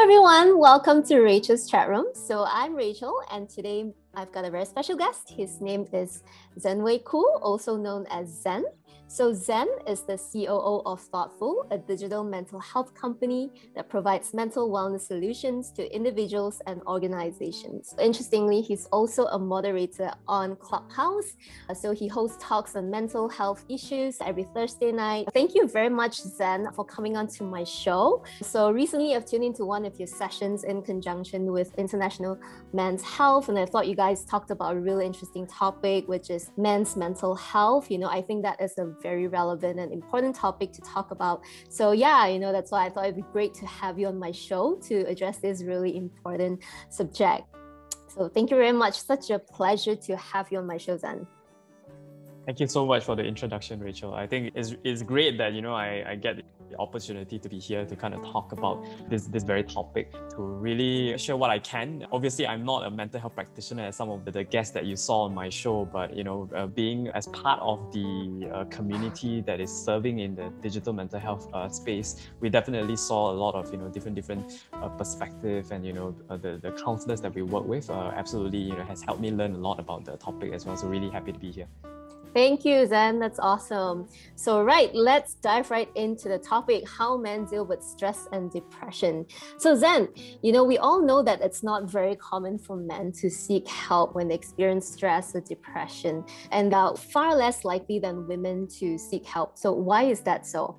everyone, welcome to Rachel's chat room. So I'm Rachel, and today I've got a very special guest. His name is ZhenWei Ku, also known as Zhen. So Zhen is the COO of ThoughtFull, a digital mental health company that provides mental wellness solutions to individuals and organizations. Interestingly, he's also a moderator on Clubhouse. So he hosts talks on mental health issues every Thursday night. Thank you very much, Zhen, for coming on to my show. So recently I've tuned into one of your sessions in conjunction with International Men's Health, and I thought you guys talked about a really interesting topic, which is men's mental health. I think that is a very relevant and important topic to talk about. So yeah, that's why I thought it'd be great to have you on my show to address this really important subject. So thank you very much. Such a pleasure to have you on my show, Zhen. Thank you so much for the introduction, Rachel. I think it's great that I get the opportunity to be here to kind of talk about this very topic, to really share what I can. Obviously, I'm not a mental health practitioner as some of the guests that you saw on my show, but being as part of the community that is serving in the digital mental health space, we definitely saw a lot of different perspective, and the counselors that we work with absolutely has helped me learn a lot about the topic as well. So really happy to be here. Thank you, Zhen. That's awesome. So let's dive right into the topic, how men deal with stress and depression. So Zhen, we all know that it's not very common for men to seek help when they experience stress or depression, and are far less likely than women to seek help. So why is that so?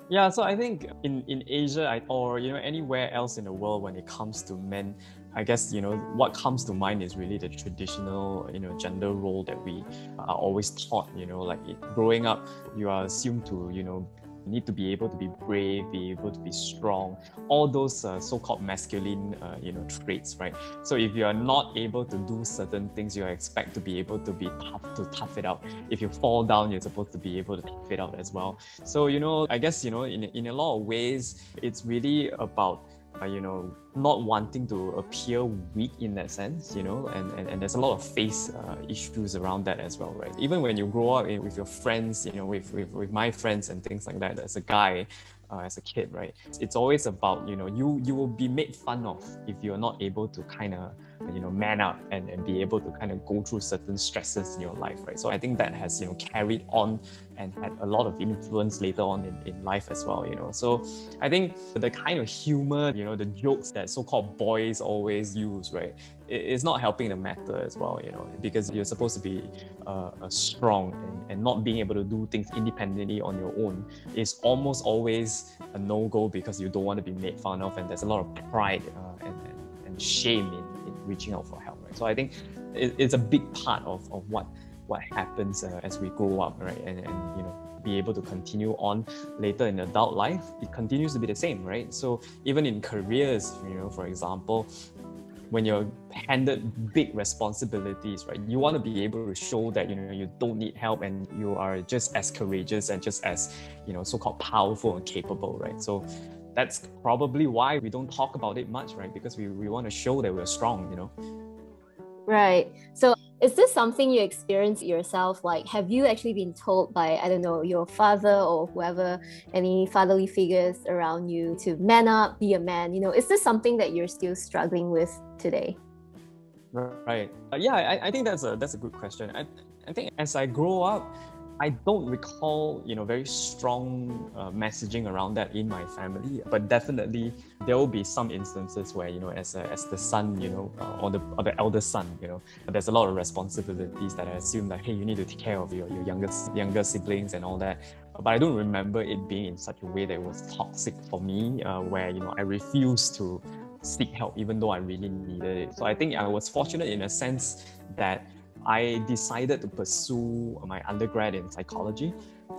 Yeah, so I think in Asia or anywhere else in the world, when it comes to men, I guess what comes to mind is really the traditional gender role that we are always taught. Growing up, you are assumed to need to be able to be brave, be able to be strong, all those so-called masculine traits, right? So if you are not able to do certain things, you are expected to be able to be tough it out. If you fall down, you're supposed to be able to tough it out as well. So I guess in a lot of ways, it's really about not wanting to appear weak in that sense, and there's a lot of face issues around that as well, right? Even when you grow up with your friends, with my friends and things like that, as a guy, as a kid, right? It's always about, you will be made fun of if you're not able to kind of, man up and be able to kind of go through certain stresses in your life, right? So I think that has, carried on and had a lot of influence later on in life as well, So I think the kind of humor, the jokes that so-called boys always use, right? It's not helping the matter as well, because you're supposed to be strong, and not being able to do things independently on your own is almost always a no-go, because you don't want to be made fun of, and there's a lot of pride and shame in reaching out for help, right? So I think it's a big part of what happens as we grow up, right? And be able to continue on later in adult life, it continues to be the same, right? So even in careers, for example, when you're handed big responsibilities, right, you want to be able to show that you don't need help, and you are just as courageous and just as so-called powerful and capable, right? So that's probably why we don't talk about it much, right? Because we want to show that we're strong, Right. So is this something you experience yourself? Like, have you actually been told by, I don't know, your father or whoever, any fatherly figures around you, to man up, be a man? Is this something that you're still struggling with today? Right. I think that's a good question. I think as I grow up, I don't recall, very strong messaging around that in my family, but definitely there will be some instances where, as the son, or the eldest son, there's a lot of responsibilities that I assume that, hey, you need to take care of your younger siblings and all that. But I don't remember it being in such a way that it was toxic for me, where, I refused to seek help even though I really needed it. So I think I was fortunate in a sense that I decided to pursue my undergrad in psychology,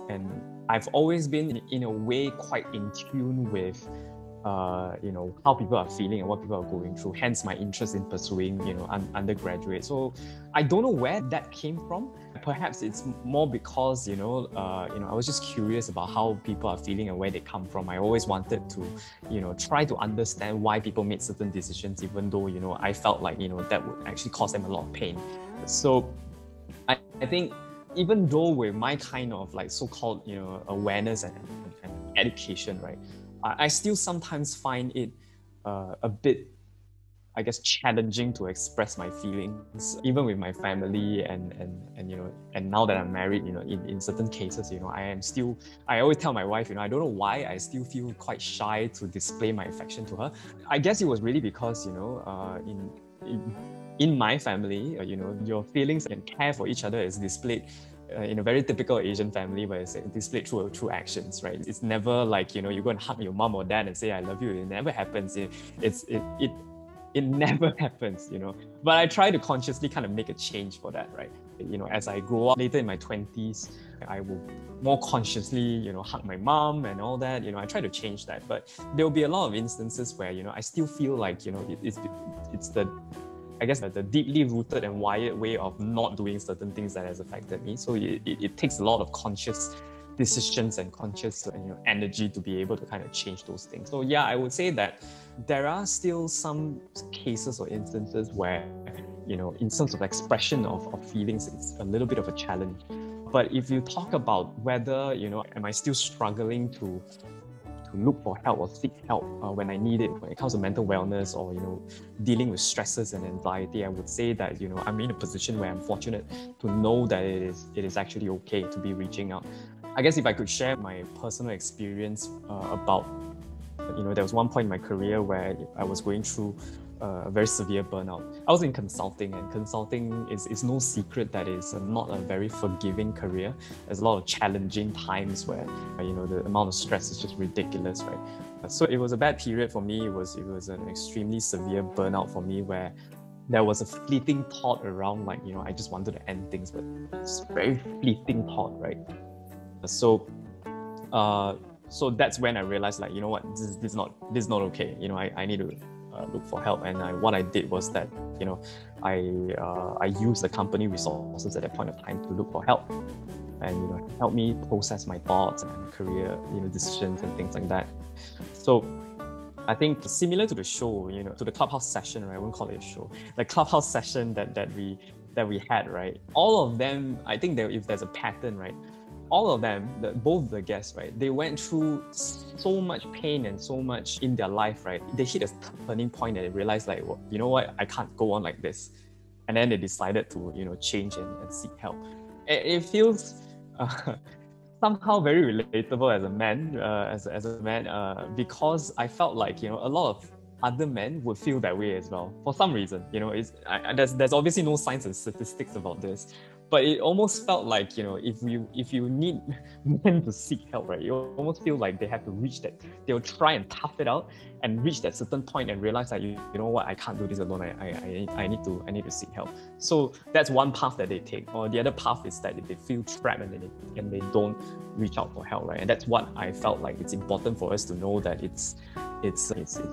and I've always been in a way quite in tune with how people are feeling and what people are going through, hence my interest in pursuing undergraduate. So I don't know where that came from. Perhaps it's more because I was just curious about how people are feeling and where they come from. I always wanted to try to understand why people made certain decisions, even though I felt like that would actually cause them a lot of pain. So I think even though with my kind of like so-called awareness and education, right, I still sometimes find it a bit, I guess, challenging to express my feelings, even with my family and you know, and now that I'm married, you know, in certain cases, you know, I always tell my wife, you know, I don't know why I still feel quite shy to display my affection to her. I guess it was really because, you know, in my family, you know, your feelings and care for each other is displayed in a very typical Asian family where it's displayed through actions, right? It's never like, you know, you go and hug your mom or dad and say, I love you. It never happens. It never happens, you know. But I try to consciously kind of make a change for that, right? You know, as I grow up later in my 20s, I will more consciously, you know, hug my mom and all that. You know, I try to change that. But there will be a lot of instances where, you know, I still feel like, you know, it's the, I guess, the deeply rooted and wired way of not doing certain things that has affected me. So it takes a lot of conscious decisions and conscious energy to be able to kind of change those things. So yeah, I would say that there are still some cases or instances where, you know, in terms of expression of feelings, it's a little bit of a challenge. But if you talk about whether, you know, am I still struggling to look for help or seek help when I need it, when it comes to mental wellness or, you know, dealing with stresses and anxiety, I would say that, you know, I'm in a position where I'm fortunate to know that it is actually okay to be reaching out. I guess if I could share my personal experience about, you know, there was one point in my career where I was going through a very severe burnout. I was in consulting, and consulting is no secret that it's not a very forgiving career. There's a lot of challenging times where, you know, the amount of stress is just ridiculous, right? So it was a bad period for me. It was an extremely severe burnout for me where there was a fleeting thought around, like, you know, I just wanted to end things, but it's a very fleeting thought, right? So that's when I realized, like, you know what, this is not okay. You know, I need to look for help. And what I did was that, you know, I used the company resources at that point of time to look for help, and, you know, help me process my thoughts and career, you know, decisions and things like that. So I think similar to the show, you know, to the Clubhouse session, right? I won't call it a show. The Clubhouse session that we had, right? All of them, I think if there's a pattern, right? All of them, both the guests, right, they went through so much pain and so much in their life, right? They hit a turning point and they realized, like, well, you know what, I can't go on like this. And then they decided to, you know, change and seek help. It feels somehow very relatable as a man, because I felt like, you know, a lot of other men would feel that way as well for some reason. You know, there's obviously no science and statistics about this, but it almost felt like, you know, if you need men to seek help, right, you almost feel like they have to reach that, they'll try and tough it out and reach that certain point and realize that, you know what, I can't do this alone. I need to seek help. So that's one path that they take. Or the other path is that they feel trapped and they don't reach out for help, right? And that's what I felt like it's important for us to know, that it's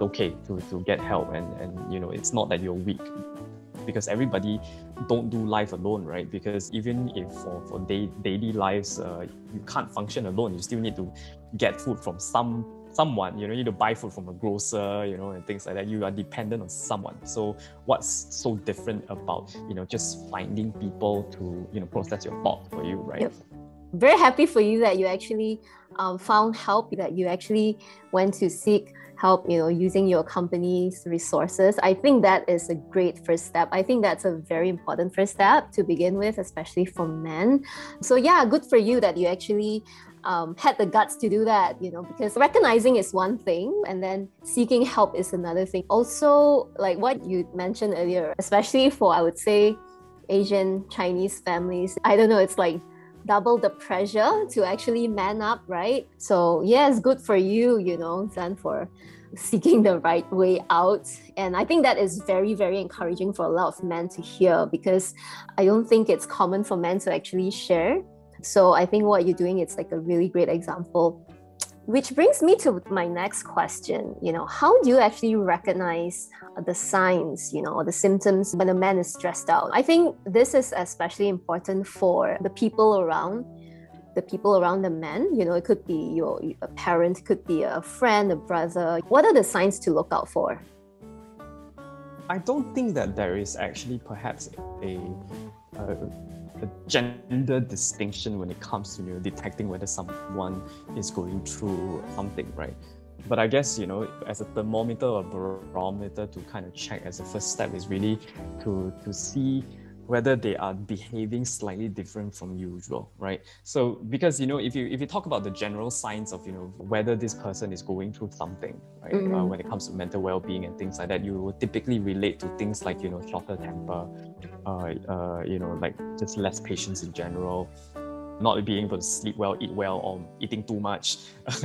okay to get help, and you know, it's not that you're weak, because everybody don't do life alone, right? Because even if for daily lives, you can't function alone, you still need to get food from someone, you know, you need to buy food from a grocer, you know, and things like that. You are dependent on someone. So what's so different about, you know, just finding people to, you know, process your thoughts for you, right? Yep. Very happy for you that you actually found help, that you actually went to seek help, you know, using your company's resources. I think that is a great first step. I think that's a very important first step to begin with, especially for men. So yeah, good for you that you actually had the guts to do that, you know, because recognizing is one thing and then seeking help is another thing. Also, like what you mentioned earlier, especially for, I would say, Asian Chinese families, I don't know, it's like double the pressure to actually man up, right? So yes, good for you, you know, Zhen, for seeking the right way out. And I think that is very, very encouraging for a lot of men to hear, because I don't think it's common for men to actually share. So I think what you're doing, it's like a really great example. Which brings me to my next question. You know, how do you actually recognize the signs, you know, or the symptoms when a man is stressed out? I think this is especially important for the people around the man. You know, it could be a parent, it could be a friend, a brother. What are the signs to look out for? I don't think that there is actually perhaps a gender distinction when it comes to, you know, detecting whether someone is going through something, right? But I guess, as a thermometer or barometer to kind of check as a first step is really to see whether they are behaving slightly different from usual, right? So because if you talk about the general signs of whether this person is going through something, right? When it comes to mental well-being and things like that, you will typically relate to things like shorter temper, like just less patience in general, not being able to sleep well, eat well, or eating too much,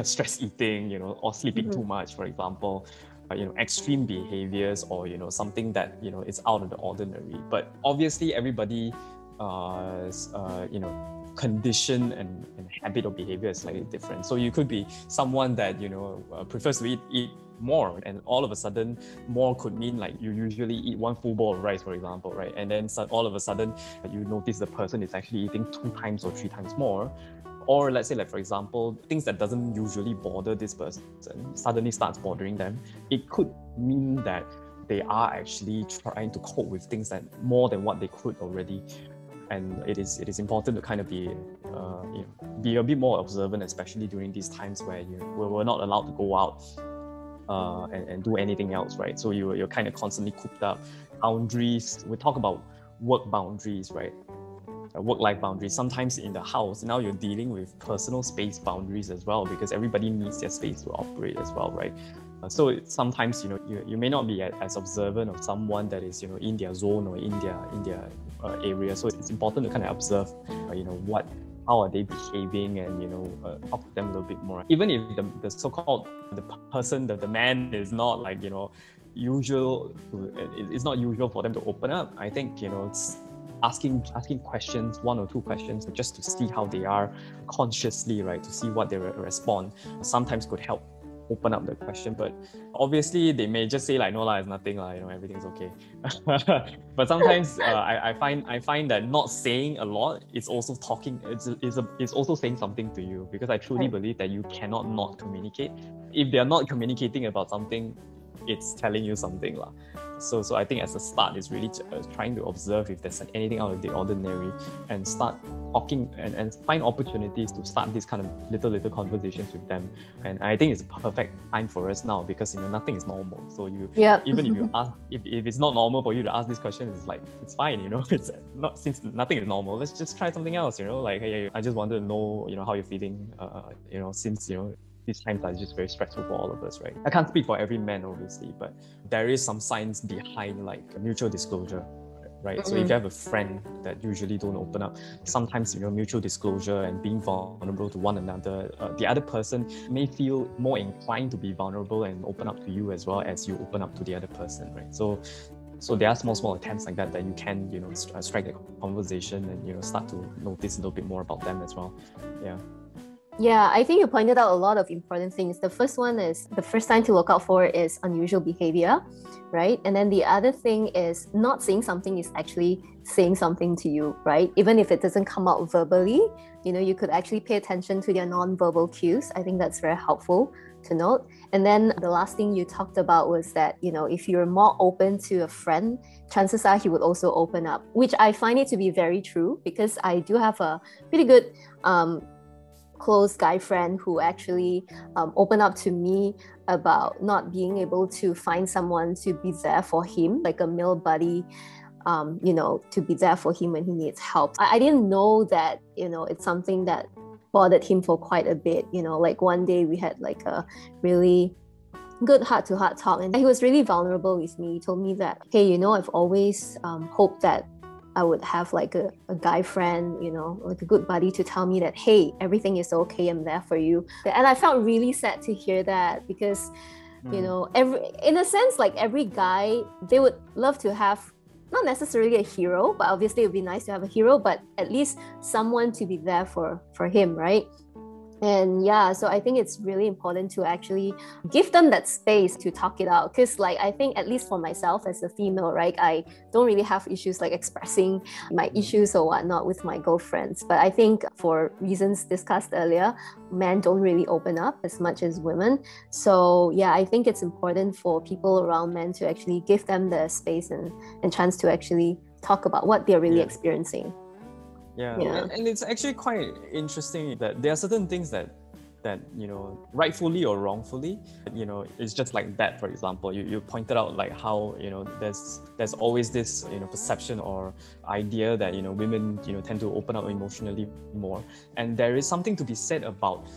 stress eating, or sleeping too much, for example. Extreme behaviors, or something that is out of the ordinary. But obviously everybody condition and habit or behavior is slightly different. So you could be someone that prefers to eat more, and all of a sudden more could mean like you usually eat one full bowl of rice, for example, right? And then all of a sudden you notice the person is actually eating 2 times or 3 times more. Or let's say, like, for example, things that doesn't usually bother this person suddenly starts bothering them. It could mean that they are actually trying to cope with things that more than what they could already. And it is important to kind of be a bit more observant, especially during these times where we're not allowed to go out and do anything else, right? So you're kind of constantly cooped up. Boundaries, we talk about work boundaries, right? Work-life boundaries. Sometimes in the house, now you're dealing with personal space boundaries as well, because everybody needs their space to operate as well, right? So sometimes you may not be as observant of someone that is in their zone or in their area. So it's important to kind of observe how are they behaving, and talk to them a little bit more. Even if the so-called the person, the man is not like usual, it's not usual for them to open up. I think it's asking questions, 1 or 2 questions, just to see how they are consciously, right? To see what they respond. Sometimes could help open up the question, but obviously they may just say like, no lah, it's nothing lah, everything's okay. But sometimes I find that not saying a lot is also talking. It's also saying something to you, because I truly believe that you cannot not communicate. If they are not communicating about something, it's telling you something lah. So I think as a start is really trying to observe if there's anything out of the ordinary, and start talking and find opportunities to start these kind of little conversations with them. And I think it's a perfect time for us now, because nothing is normal. So even if you ask, if it's not normal for you to ask this question, it's like, it's fine, it's not, since nothing is normal, let's just try something else, like, hey, I just wanted to know how you're feeling, since these times are just very stressful for all of us, right? I can't speak for every man, obviously, but there is some science behind like mutual disclosure, right? So if you have a friend that usually don't open up, sometimes mutual disclosure and being vulnerable to one another, the other person may feel more inclined to be vulnerable and open up to you as well as you open up to the other person, right? So there are small attempts like that you can strike a conversation and start to notice a little bit more about them as well. Yeah, I think you pointed out a lot of important things. The first one is, the first sign to look out for is unusual behavior, right? And then the other thing is, not saying something is actually saying something to you, right? Even if it doesn't come out verbally, you could actually pay attention to their non-verbal cues. I think that's very helpful to note. And then the last thing you talked about was that, if you're more open to a friend, chances are he would also open up, which I find it to be very true, because I do have a pretty good close guy friend who actually opened up to me about not being able to find someone to be there for him, like a male buddy, to be there for him when he needs help. I didn't know that, it's something that bothered him for quite a bit. Like one day we had like a really good heart-to-heart talk, and he was really vulnerable with me. He told me that, hey, I've always hoped that I would have like a guy friend, like a good buddy to tell me that, hey, everything is okay, I'm there for you. And I felt really sad to hear that, because, in a sense, like every guy, they would love to have, not necessarily a hero, but obviously it would be nice to have a hero, but at least someone to be there for him, right? And so I think it's really important to actually give them that space to talk it out, because like I think, at least for myself as a female, right, I don't really have issues like expressing my issues or whatnot with my girlfriends. But I think for reasons discussed earlier, men don't really open up as much as women. So I think it's important for people around men to actually give them the space and chance to actually talk about what they're really experiencing. Yeah. And it's actually quite interesting that there are certain things that that, rightfully or wrongfully, it's just like that. For example, you pointed out like how, there's always this, perception or idea that, women, tend to open up emotionally more. And there is something to be said about,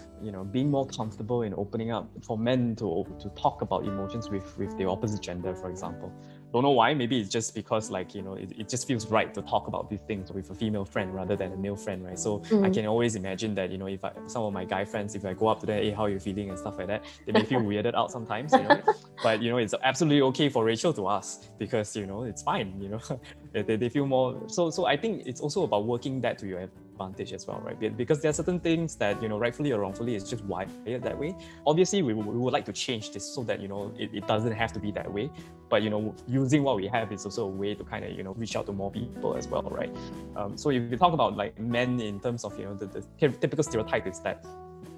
being more comfortable in opening up for men to talk about emotions with the opposite gender, for example. Don't know why. Maybe it's just because it just feels right to talk about these things with a female friend rather than a male friend, right? So I can always imagine that, if some of my guy friends, if I go up to them, hey, how are you feeling and stuff like that, they may feel weirded out sometimes, but it's absolutely okay for Rachel to ask, because it's fine, they feel more. So I think it's also about working that to your advantage as well, right? Because there are certain things that, rightfully or wrongfully, is just wired that way. Obviously, we would like to change this so that, it doesn't have to be that way. But, using what we have is also a way to kind of, reach out to more people as well, right? So if you talk about like men in terms of, the typical stereotype is that,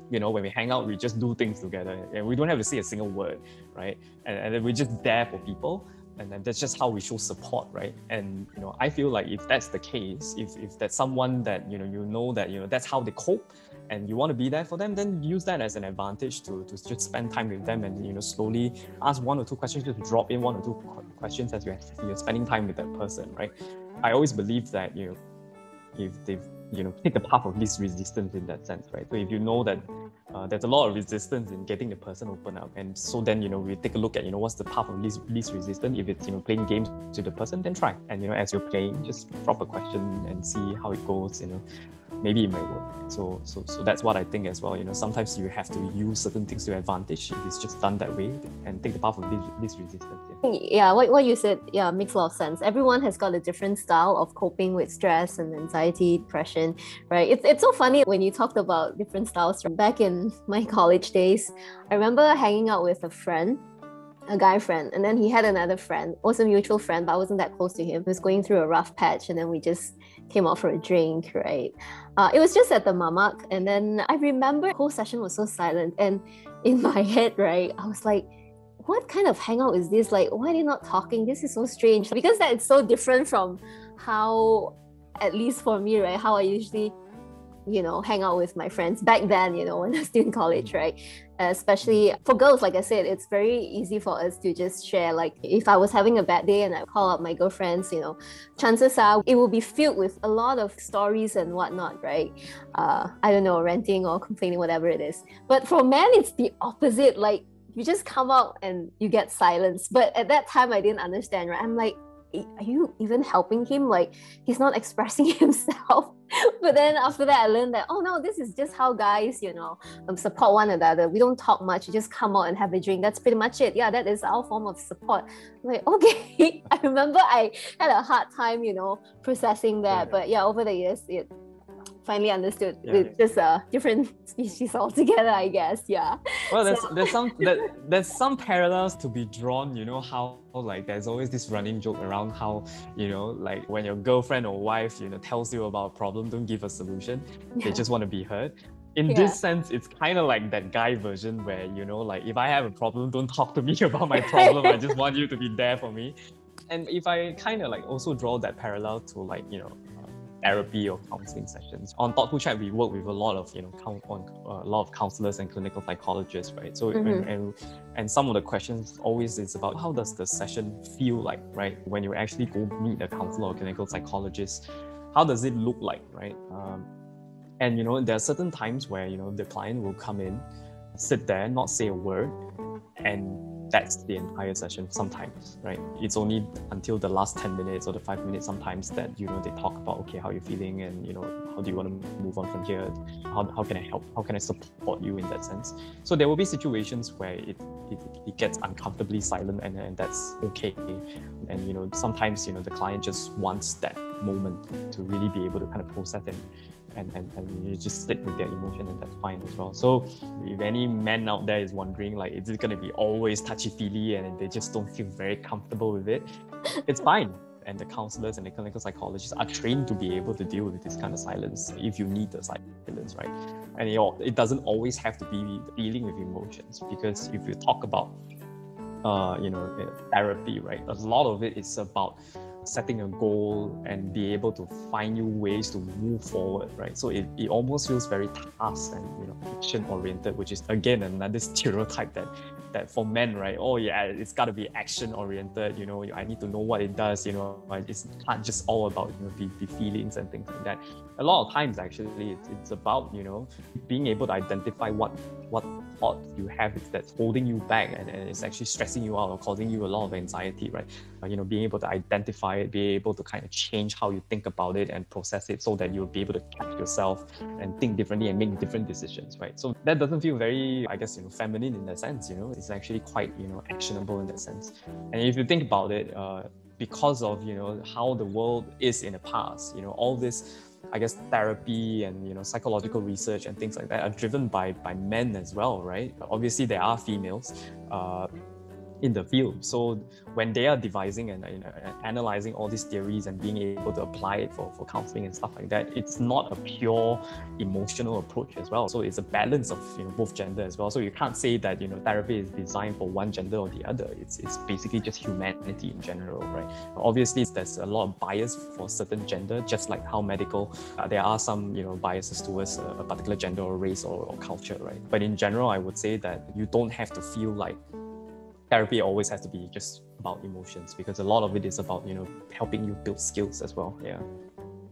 when we hang out, we just do things together and we don't have to say a single word, right? And then we're just there for people. And then that's just how we show support, right? And I feel like if that's the case, if that's someone that that that's how they cope, and you want to be there for them, then use that as an advantage to just spend time with them, and slowly ask one or two questions, just drop in one or two questions as you're spending time with that person, right? I always believe that if they've take the path of least resistance in that sense, right? So if you know that there's a lot of resistance in getting the person open up, and so then we take a look at what's the path of least resistance. If it's playing games with the person, then try, and as you're playing, just drop a question and see how it goes. Maybe it might work. So that's what I think as well. Sometimes you have to use certain things to your advantage if it's just done that way, and take the path of least resistance. Yeah, what you said, makes a lot of sense. Everyone has got a different style of coping with stress and anxiety, depression, right? It's so funny when you talked about different styles. Back in my college days, I remember hanging out with a guy friend, and then he had another friend, also a mutual friend, but I wasn't that close to him. He was going through a rough patch, and then we just came out for a drink, right? It was just at the Mamak, and then I remember the whole session was so silent, and in my head, right, I was like, what kind of hangout is this? Like, why are they not talking? This is so strange, because that is so different from how, at least for me, right, how I usually hang out with my friends back then, when I was still in college, right? Especially for girls, like I said, it's very easy for us to just share. Like, if I was having a bad day and I call up my girlfriends, chances are it will be filled with a lot of stories and whatnot, right? I don't know, ranting or complaining, whatever it is. But for men, it's the opposite. Like, you just come out and you get silence. But at that time, I didn't understand, right? I'm like, are you even helping him? Like, he's not expressing himself. But then after that, I learned that, oh no, this is just how guys, support one another. We don't talk much. You just come out and have a drink. That's pretty much it. Yeah, that is our form of support. I'm like, okay. I remember I had a hard time, processing that. But yeah, over the years, it finally understood. It's just a different species altogether, I guess. Yeah. Well, there's some parallels to be drawn. How like there's always this running joke around how like when your girlfriend or wife tells you about a problem, don't give a solution. They just want to be heard. In this sense, it's kind of like that guy version where like, if I have a problem, don't talk to me about my problem. I just want you to be there for me. And if I kind of like also draw that parallel to like therapy or counseling sessions. On ThoughtFullChat, we work with a lot of a lot of counselors and clinical psychologists, right? So and some of the questions always is about how does the session feel like, right? When you actually go meet a counselor or clinical psychologist, how does it look like, right? And there are certain times where the client will come in, sit there, not say a word, and that's the entire session sometimes, right? It's only until the last 10 minutes or the 5 minutes sometimes that, they talk about, okay, how you're feeling and, how do you want to move on from here? How can I help? How can I support you in that sense? So there will be situations where it gets uncomfortably silent, and that's okay. And, sometimes, the client just wants that moment to really be able to kind of process it. And you just sit with their emotion, and that's fine as well. So if any man out there is wondering, like, is it going to be always touchy-feely and they just don't feel very comfortable with it, it's fine. And the counselors and the clinical psychologists are trained to be able to deal with this kind of silence if you need the silence, right? And it doesn't always have to be dealing with emotions, because if you talk about therapy, right, a lot of it is about setting a goal and be able to find new ways to move forward, right? So it almost feels very task and action oriented, which is again another stereotype that for men, right? Oh yeah, it's got to be action oriented. I need to know what it does. It's not just all about the feelings and things like that. A lot of times, actually, it's about being able to identify what thoughts you have that's holding you back and it's actually stressing you out or causing you a lot of anxiety, right? Being able to identify it, be able to kind of change how you think about it and process it so that you'll be able to catch yourself and think differently and make different decisions, right? So that doesn't feel very, I guess, feminine in that sense. It's actually quite, actionable in that sense. And if you think about it, because of, how the world is in the past, all this, I guess, therapy and psychological research and things like that are driven by men as well, right? Obviously, there are females in the field. So when they are devising and analyzing all these theories and being able to apply it for counseling and stuff like that, it's not a pure emotional approach as well. So it's a balance of both gender as well. So you can't say that therapy is designed for one gender or the other. It's basically just humanity in general, right? Obviously, there's a lot of bias for certain gender, just like how medical there are some biases towards a particular gender or race or culture, right? But in general, I would say that you don't have to feel like therapy always has to be just about emotions, because a lot of it is about helping you build skills as well. Yeah.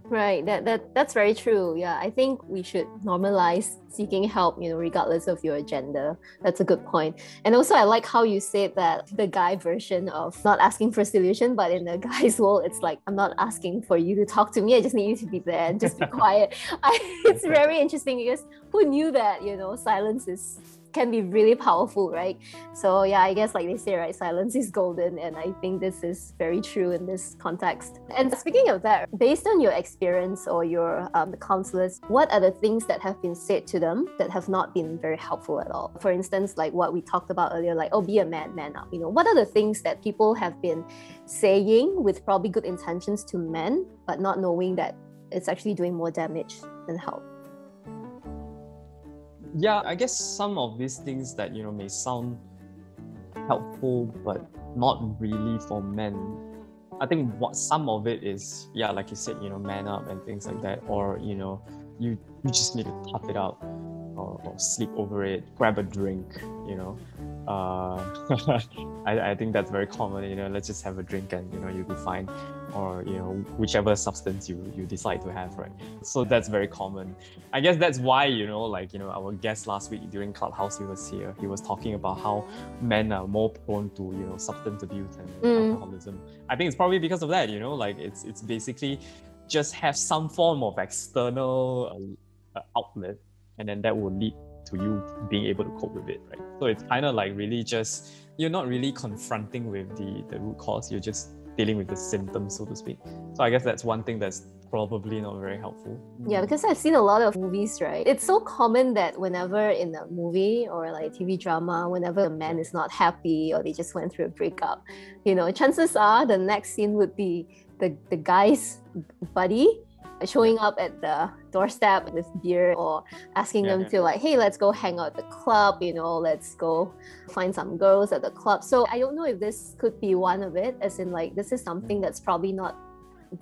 Right, that's very true. Yeah, I think we should normalize seeking help, regardless of your gender. That's a good point. And also, I like how you said that the guy version of not asking for a solution, but in the guy's world, it's like, I'm not asking for you to talk to me. I just need you to be there and just be quiet. It's very interesting because who knew that, silence can be really powerful, right? So yeah, I guess like they say, right, silence is golden, and I think this is very true in this context. And speaking of that, based on your experience or your counselors, what are the things that have been said to them that have not been very helpful at all? For instance, like what we talked about earlier, like, oh, be a man up. What are the things that people have been saying with probably good intentions to men, but not knowing that it's actually doing more damage than help? Yeah, I guess some of these things that may sound helpful but not really for men. I think what some of it is, yeah, like you said, man up and things like that, or you just need to tough it out or sleep over it, grab a drink, I think that's very common. Let's just have a drink and you'll be fine, or whichever substance you decide to have, right? So that's very common. I guess that's why our guest last week during Clubhouse, he was here, he was talking about how men are more prone to substance abuse and alcoholism. I think it's probably because of that. It's basically just have some form of external outlet, and then that will lead to you being able to cope with it, right? So it's kind of like really just, you're not really confronting with the root cause, you're just dealing with the symptoms, so to speak. So I guess that's one thing that's probably not very helpful. Yeah, because I've seen a lot of movies, right? It's so common that whenever in a movie or like TV drama, whenever a man is not happy or they just went through a breakup, chances are the next scene would be the guy's buddy showing up at the doorstep with beer or asking them to like, hey, let's go hang out at the club, let's go find some girls at the club. So I don't know if this could be one of it, as in like, this is something that's probably not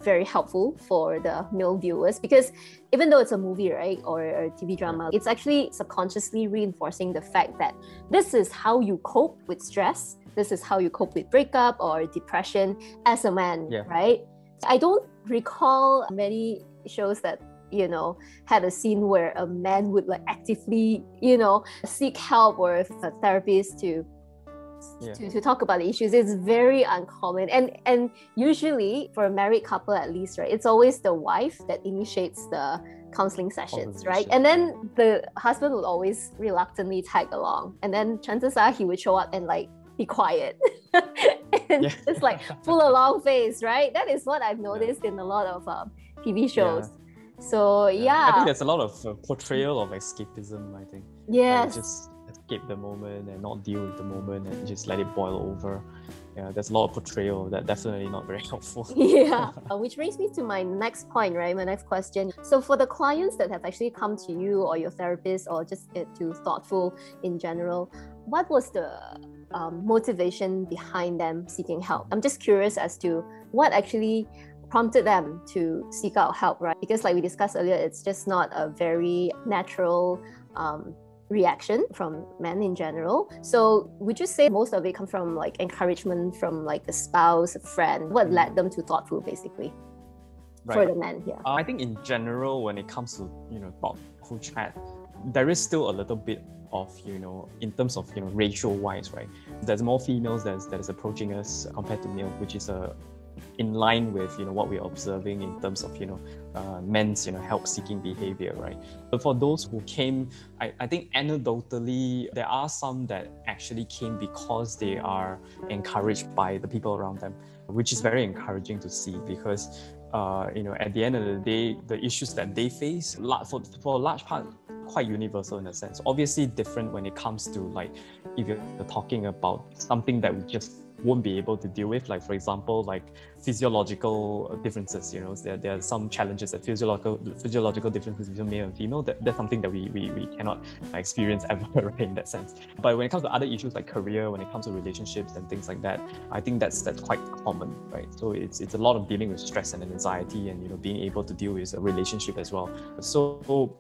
very helpful for the male viewers, because even though it's a movie, right, or a TV drama, it's actually subconsciously reinforcing the fact that this is how you cope with stress, this is how you cope with breakup or depression as a man, right? I don't recall many shows that had a scene where a man would like actively seek help or a therapist to talk about the issues. It's very uncommon, and usually for a married couple at least, right, it's always the wife that initiates the counseling sessions, right? And then the husband would always reluctantly tag along, and then chances are he would show up and like be quiet and just like pull a long face, right? That is what I've noticed in a lot of TV shows. So I think there's a lot of portrayal of escapism, I think. Yes. Just escape the moment and not deal with the moment and just let it boil over. Yeah, there's a lot of portrayal that definitely not very helpful. Which brings me to my next point, right? My next question. So for the clients that have actually come to you or your therapist or just to ThoughtFull in general, what was the motivation behind them seeking help. I'm just curious as to what actually prompted them to seek out help, right? Because like we discussed earlier, it's just not a very natural reaction from men in general. So would you say most of it comes from like encouragement from like a spouse, a friend? What led them to Thoughtful basically? Right. For the men here? I think in general, when it comes to, Thoughtful Chat, there is still a little bit of, in terms of, ratio wise, right? There's more females that is approaching us compared to male, which is in line with, what we're observing in terms of, men's, help-seeking behavior, right? But for those who came, I think anecdotally, there are some that actually came because they are encouraged by the people around them, which is very encouraging to see because, at the end of the day, the issues that they face, for a large part, quite universal in a sense. Obviously different when it comes to like, if you're talking about something that we just won't be able to deal with, like for example, like physiological differences, there are some challenges that physiological differences between male and female, that's something that we cannot experience ever, right, in that sense. But when it comes to other issues like career, when it comes to relationships and things like that, I think that's quite common, right? So it's a lot of dealing with stress and anxiety and being able to deal with a relationship as well. So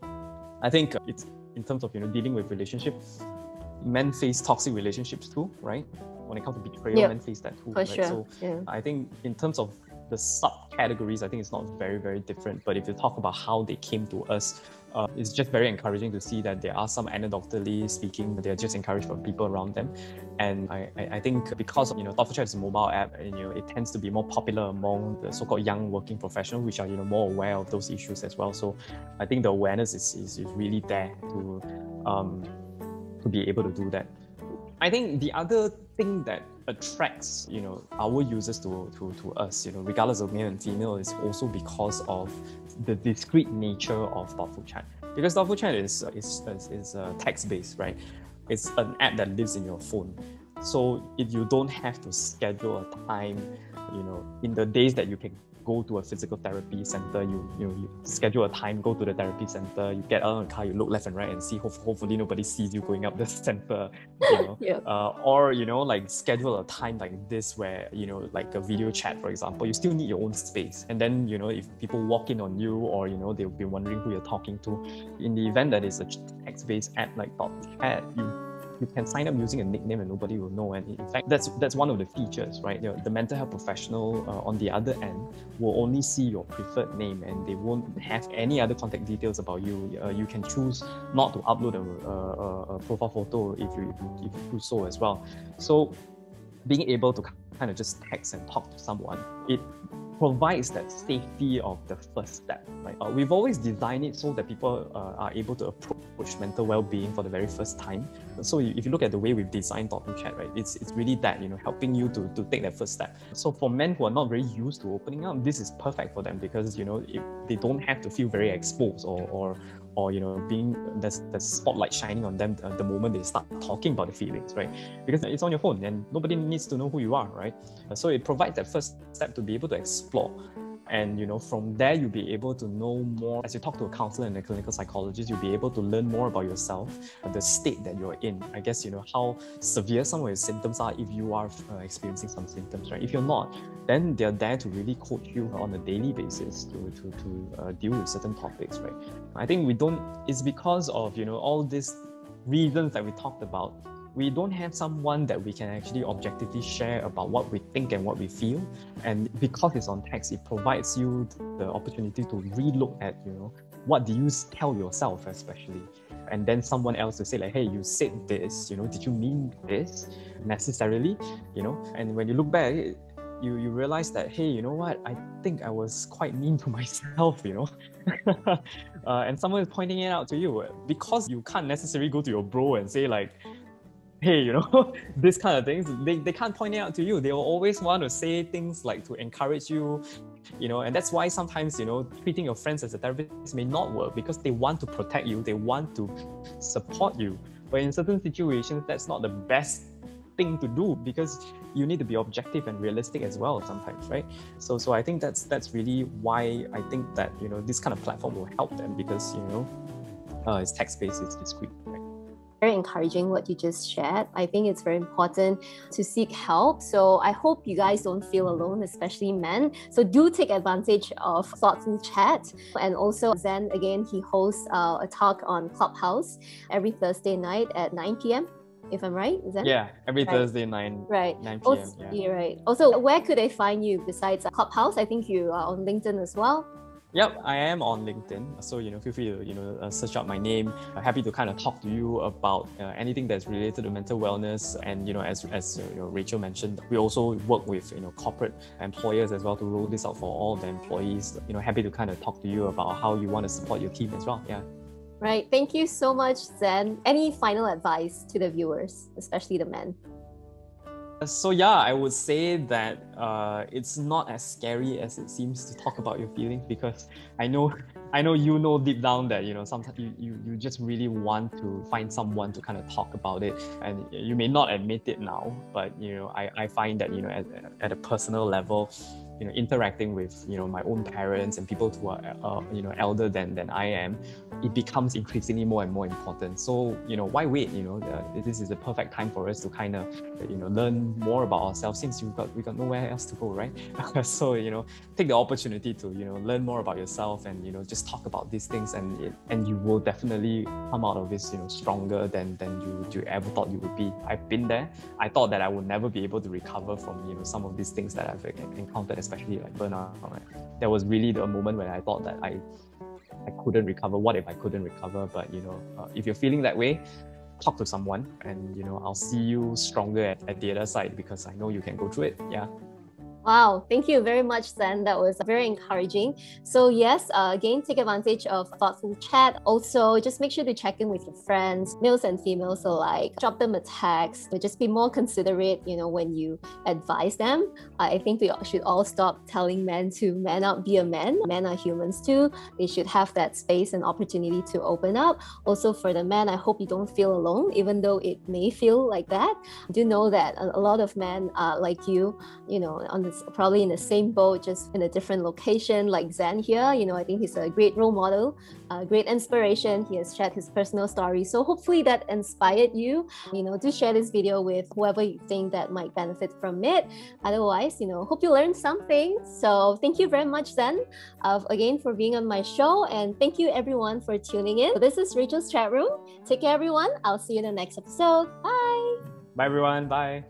I think it's in terms of dealing with relationships, men face toxic relationships too, right? When it comes to betrayal, men face that too, right? Sure. So I think in terms of the subcategories, I think it's not very, very different. But if you talk about how they came to us, it's just very encouraging to see that there are some anecdotally speaking, they're just encouraged from people around them. And I think because ThoughtFullChat is a mobile app, and it tends to be more popular among the so-called young working professionals, which are more aware of those issues as well. So I think the awareness is really there to be able to do that. I think the other thing that attracts our users to us, regardless of male and female, is also because of the discrete nature of ThoughtFullChat. Because ThoughtFullChat is text-based, right? It's an app that lives in your phone. So if you don't have to schedule a time, in the days that you can go to a physical therapy center, you schedule a time, go to the therapy center, you get out of the car, you look left and right and see, hopefully nobody sees you going up the center, or like schedule a time like this where like a video chat, for example, you still need your own space. And then if people walk in on you, or they'll be wondering who you're talking to, in the event that it's a text-based app like ThoughtFullChat, you can sign up using a nickname and nobody will know. And in fact, that's one of the features, right? The mental health professional on the other end will only see your preferred name, and they won't have any other contact details about you. You can choose not to upload a profile photo if you do so as well. So being able to kind of just text and talk to someone, it provides that safety of the first step, right? We've always designed it so that people are able to approach mental well-being for the very first time. So if you look at the way we've designed ThoughtFullChat, right, it's really that, helping you to take that first step. So for men who are not very used to opening up, this is perfect for them because, they don't have to feel very exposed or being there's spotlight shining on them the moment they start talking about the feelings, right? Because it's on your phone and nobody needs to know who you are, right? So it provides that first step to be able to explore. And from there you'll be able to know more. As you talk to a counselor and a clinical psychologist, you'll be able to learn more about yourself, the state that you're in. I guess how severe some of your symptoms are if you are experiencing some symptoms, right? If you're not, then they're there to really coach you on a daily basis to deal with certain topics, right? I think it's because of all these reasons that we talked about. We don't have someone that we can actually objectively share about what we think and what we feel. And because it's on text, it provides you the opportunity to relook at, what do you tell yourself especially? And then someone else to say like, hey, you said this, did you mean this necessarily? And when you look back, you realize that, hey, you know what? I think I was quite mean to myself, and someone is pointing it out to you because you can't necessarily go to your bro and say like, hey, this kind of things, they can't point it out to you. They will always want to say things like to encourage you, and that's why sometimes, treating your friends as a therapist may not work because they want to protect you, they want to support you. But in certain situations, that's not the best thing to do because you need to be objective and realistic as well sometimes, right? So I think that's really why I think that, this kind of platform will help them because, it's text-based, it's discrete, right? Very encouraging what you just shared. I think it's very important to seek help. So I hope you guys don't feel alone, especially men. So do take advantage of Thoughtful Chat. And also Zhen, again, he hosts a talk on Clubhouse every Thursday night at 9 p.m. If I'm right, Zhen? Yeah, every Right. Thursday 9 p.m. Also, Yeah. you're right. Also, where could they find you besides Clubhouse? I think you are on LinkedIn as well. Yep, I am on LinkedIn. So, feel free to, search out my name. Happy to kind of talk to you about anything that's related to mental wellness. And, as Rachel mentioned, we also work with, corporate employers as well to roll this out for all the employees. Happy to kind of talk to you about how you want to support your team as well. Yeah. Right. Thank you so much, Zhen. Any final advice to the viewers, especially the men? So yeah, I would say that it's not as scary as it seems to talk about your feelings, because I know deep down that sometimes you just really want to find someone to kind of talk about it, and you may not admit it now, but I find that at a personal level, interacting with my own parents and people who are elder than I am, it becomes increasingly more and more important. So why wait? This is the perfect time for us to kind of learn more about ourselves, since we got nowhere else to go, right? So take the opportunity to learn more about yourself, and just talk about these things, and you will definitely come out of this stronger than you ever thought you would be. I've been there. I thought that I would never be able to recover from some of these things that I've encountered, especially like burnout. Right? There was really a moment when I thought that I couldn't recover. What if I couldn't recover? But if you're feeling that way, talk to someone, and I'll see you stronger at the other side, because I know you can go through it. Yeah. Wow, thank you very much, Zhen. That was very encouraging. So yes, again, take advantage of Thoughtful Chat. Also, just make sure to check in with your friends, males and females alike. Drop them a text. Just be more considerate, when you advise them. I think we should all stop telling men to man up, be a man. Men are humans too. They should have that space and opportunity to open up. Also, for the men, I hope you don't feel alone, even though it may feel like that. Do know that a lot of men like you, on this, probably in the same boat, just in a different location, like Zhen here. I think he's a great role model, a great inspiration. He has shared his personal story. So hopefully that inspired you. Do share this video with whoever you think that might benefit from it. Otherwise, hope you learned something. So thank you very much, Zhen, again, for being on my show. And thank you everyone for tuning in. So this is Rachel's Chat Room. Take care, everyone. I'll see you in the next episode. Bye. Bye, everyone. Bye.